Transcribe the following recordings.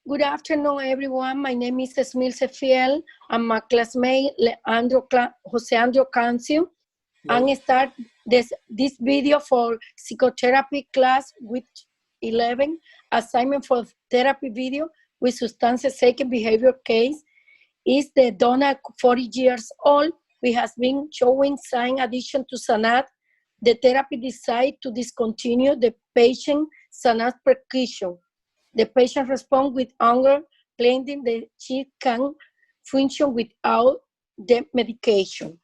Good afternoon, everyone. My name is Esmilce Fiel. I'm my classmate, Jose Andro Cancio. And start this video for psychotherapy class with 11 assignment for therapy video with substance second behavior case is the Donna, 40 years old. We has been showing sign addiction to Sanat. The therapy decide to discontinue the patient Sanat prescription. The patient responds with anger, claiming that she can function without the medication.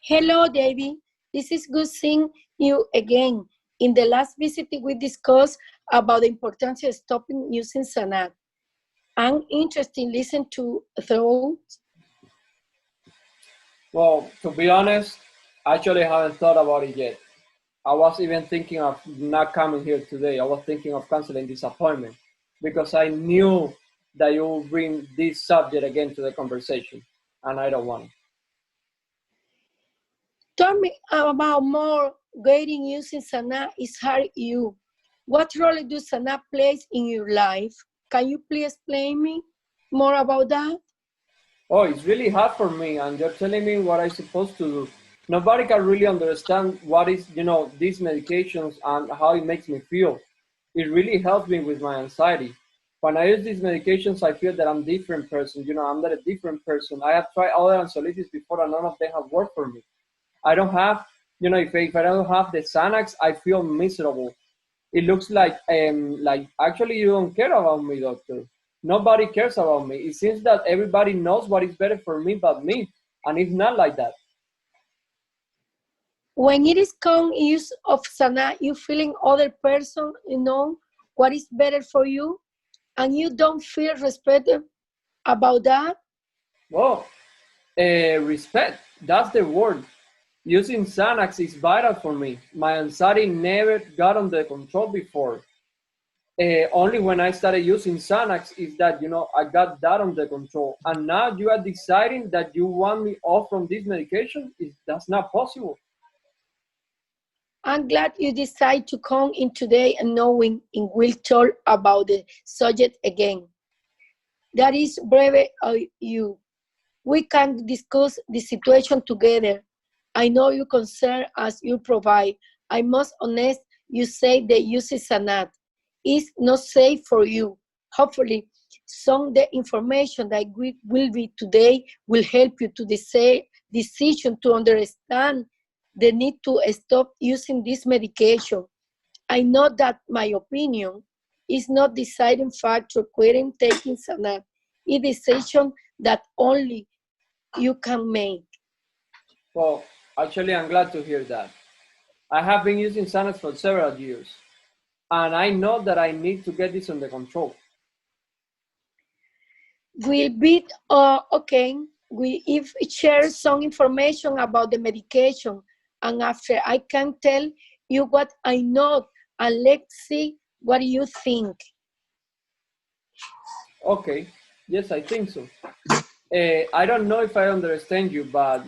Hello, David. This is good seeing you again. In the last visit, we discussed about the importance of stopping using Sanat. I'm interested in listening to thoughts. Well, to be honest, I actually haven't thought about it yet. I was even thinking of not coming here today. I was thinking of canceling this appointment because I knew that you will bring this subject again to the conversation, and I don't want it. Tell me about more getting using Sanat is hard you. What role does Sanat plays in your life? Can you please explain me more about that? Oh, it's really hard for me, and you're telling me what I'm supposed to do. Nobody can really understand what is, these medications and how it makes me feel. It really helps me with my anxiety. When I use these medications, I feel that I'm a different person. I'm not a different person. I have tried other anxiolytics before, and none of them have worked for me. I don't have, if I don't have the Xanax, I feel miserable. It looks like actually you don't care about me, doctor. Nobody cares about me. It seems that everybody knows what is better for me but me, and it's not like that. When it is common use of Sanat, you feeling other person, what is better for you, and you don't feel respected about that? Well, respect, that's the word. Using Xanax is vital for me. My anxiety never got under control before. Only when I started using Xanax is that, I got that under control. And now you are deciding that you want me off from this medication? That's not possible. I'm glad you decided to come in today and knowing and will talk about the subject again. That is brave of you. We can discuss the situation together. I know you concern as you provide. I must honest, you say the use of Sanat is not safe for you. Hopefully, some of the information that we will be today will help you to decide decision to understand the need to stop using this medication. I know that my opinion is not deciding factor quitting taking Sanat. It's a decision that only you can make. Well, actually, I'm glad to hear that. I have been using Xanax for several years, and I know that I need to get this under control. Will be okay. We if share some information about the medication, and after I can tell you what I know, and let's see what you think. Okay, yes, I think so. I don't know if I understand you, but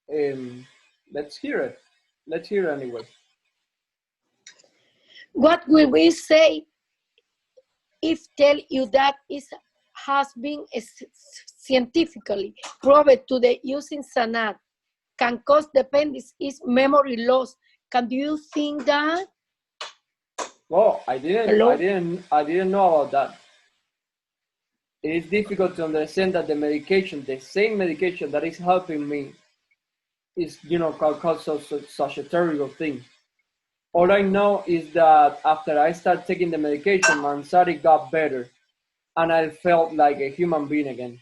let's hear it. Let's hear it anyway. What will we say if tell you that it has been scientifically proved to the using Sanat can cause dependence is memory loss? Can you think that? Well, I didn't know about that. It is difficult to understand that the medication, the same medication that is helping me, is cause such a terrible thing. All I know is that after I started taking the medication, my anxiety got better, and I felt like a human being again.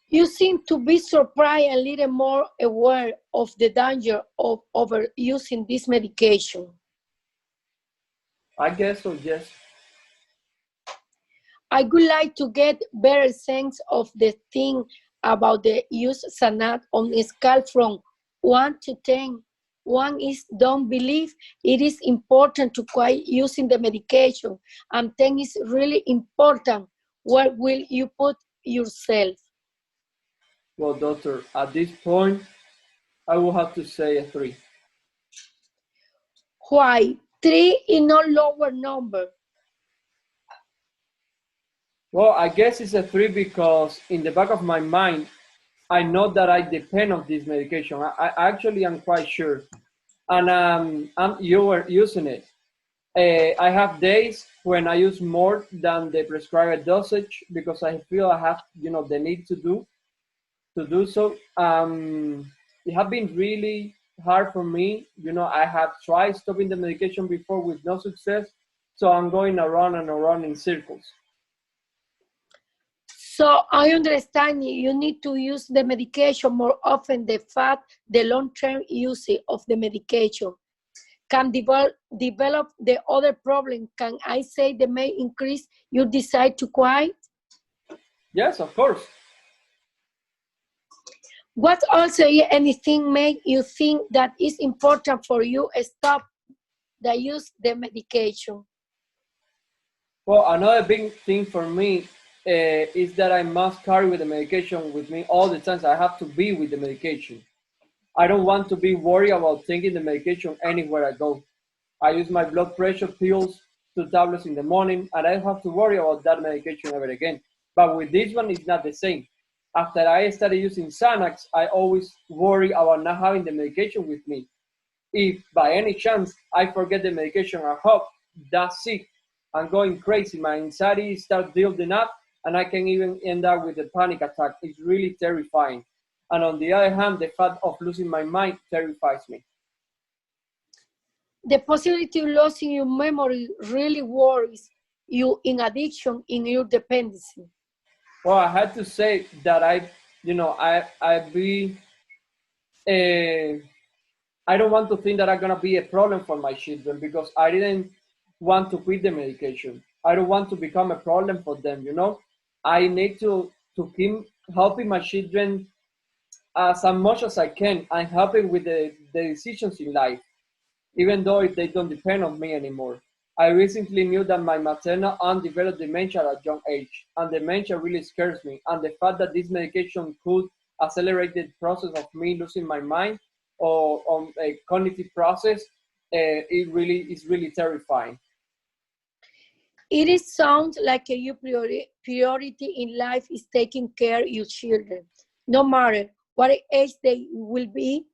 You seem to be surprised and a little more aware of the danger of overusing this medication. I guess so, yes. I would like to get better sense of the thing about the use Sanat on a scale from 1 to 10. 1 is don't believe it is important to quit using the medication, and 10 is really important. Where will you put yourself? Well, doctor, at this point, I will have to say a 3. Why? 3 is no lower number. Well, I guess it's a 3 because in the back of my mind, I know that I depend on this medication. I actually am quite sure, and you were using it. I have days when I use more than the prescribed dosage because I feel I have, the need to do so. It has been really hard for me. I have tried stopping the medication before with no success, so I'm going around and around in circles. So I understand you need to use the medication more often. The fact the long-term use of the medication can develop the other problem. Can I say they may increase your desire to quit? Yes, of course. What also anything make you think that is important for you stop the use the medication? Well, another big thing for me is that I must carry with the medication with me all the time. So I have to be with the medication. I don't want to be worried about taking the medication anywhere I go. I use my blood pressure pills, 2 tablets in the morning, and I don't have to worry about that medication ever again. But with this one, it's not the same. After I started using Xanax, I always worry about not having the medication with me. If by any chance I forget the medication at home, that's it. I'm going crazy. My anxiety starts building up, and I can even end up with a panic attack. It's really terrifying. And on the other hand, the fact of losing my mind terrifies me. The possibility of losing your memory really worries you in addiction, in your dependency. Well, I had to say that I be uh, I don't want to think that I'm gonna be a problem for my children because I didn't want to quit the medication. I don't want to become a problem for them. I need to keep helping my children as much as I can and helping with the decisions in life, even though if they don't depend on me anymore. I recently knew that my maternal aunt developed dementia at a young age, and dementia really scares me. And the fact that this medication could accelerate the process of me losing my mind or on a cognitive process, it really is really terrifying. It is sounds like a your priority in life is taking care of your children. No matter what age they will be,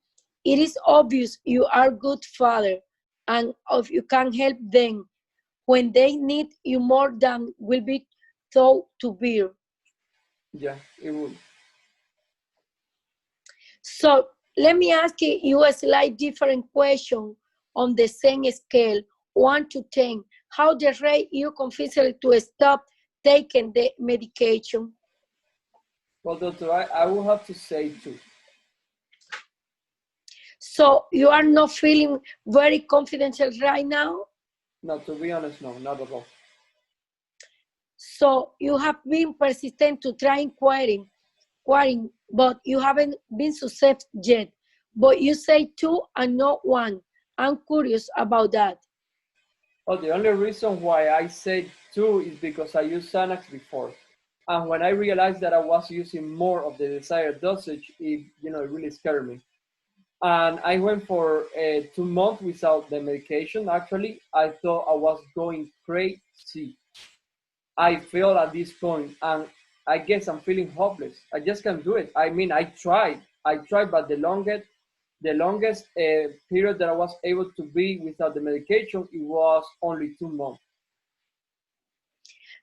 it is obvious you are a good father and if you can help them when they need you more than will be thought to bear. Yeah, it would. So let me ask you a slight different question on the same scale, 1 to 10. How the rate you confidently to stop taking the medication? Well, doctor, I will have to say too. So you are not feeling very confident right now. No, to be honest, no, not at all. So you have been persistent to trying quitting, but you haven't been successful yet. But you say 2 and not 1. I'm curious about that. Well, the only reason why I said two is because I used Xanax before. And when I realized that I was using more of the desired dosage, it really scared me. And I went for 2 months without the medication. Actually, I thought I was going crazy. I feel at this point, and I guess I'm feeling hopeless. I just can't do it. I mean, I tried, but the longest period that I was able to be without the medication, it was only 2 months.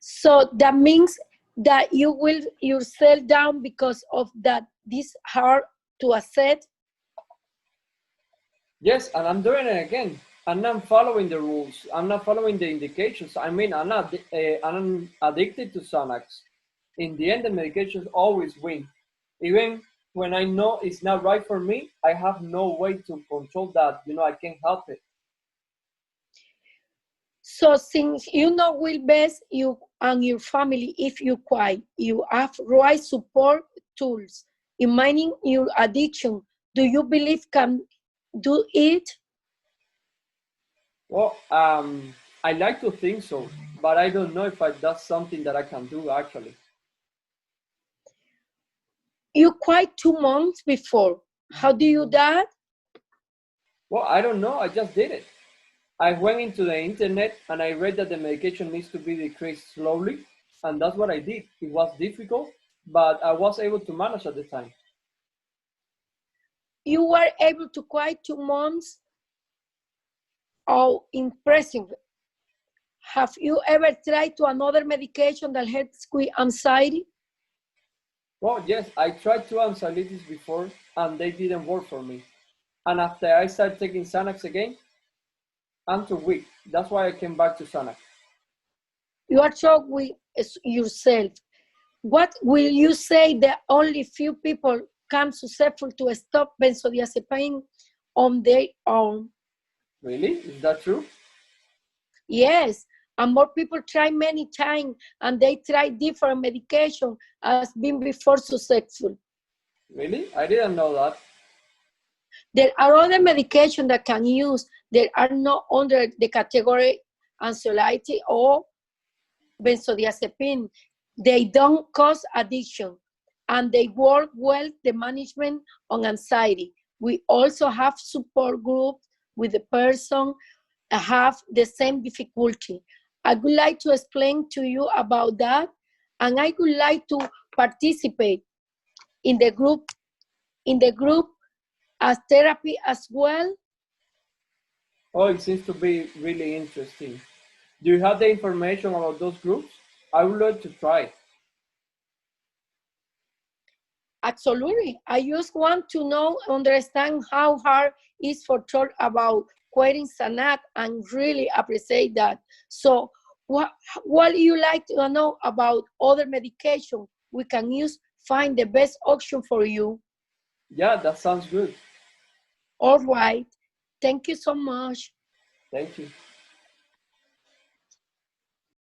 So that means that you will yourself down because of that this hard to accept. Yes, and I'm doing it again. I'm not following the rules. I'm not following the indications. I mean, I'm addicted to Xanax. In the end, the medications always win. Even when I know it's not right for me, I have no way to control that. I can't help it. So since you know will best you and your family if you quit, you have right support tools in managing your addiction. Do you believe can do it? Well, I like to think so, but I don't know if that's something that I can do actually. You quit 2 months before. How do you that? Well, I don't know. I just did it. I went into the internet and I read that the medication needs to be decreased slowly, and that's what I did. It was difficult, but I was able to manage at the time. You were able to quit 2 months. Oh, impressive. Have you ever tried to another medication that helps with anxiety? Well, yes, I tried two anxiolytics before, and they didn't work for me. And after I started taking Xanax again, I'm too weak. That's why I came back to Xanax. You are shocked with yourself. What will you say that only few people come successful to stop benzodiazepine on their own? Really? Is that true? Yes, and more people try many times and they try different medication as being before successful. Really? I didn't know that. There are other medications that can use that are not under the category anxiety or benzodiazepine. They don't cause addiction and they work well the management on anxiety. We also have support groups with the person that have the same difficulty. I would like to explain to you about that, and I would like to participate in the group as therapy as well. Oh, it seems to be really interesting. Do you have the information about those groups? I would like to try. Absolutely. I just want to understand how hard it is for talk about quitting Sanat and really appreciate that. So what do you like to know about other medication we can use, find the best option for you? Yeah, that sounds good. All right. Thank you so much. Thank you.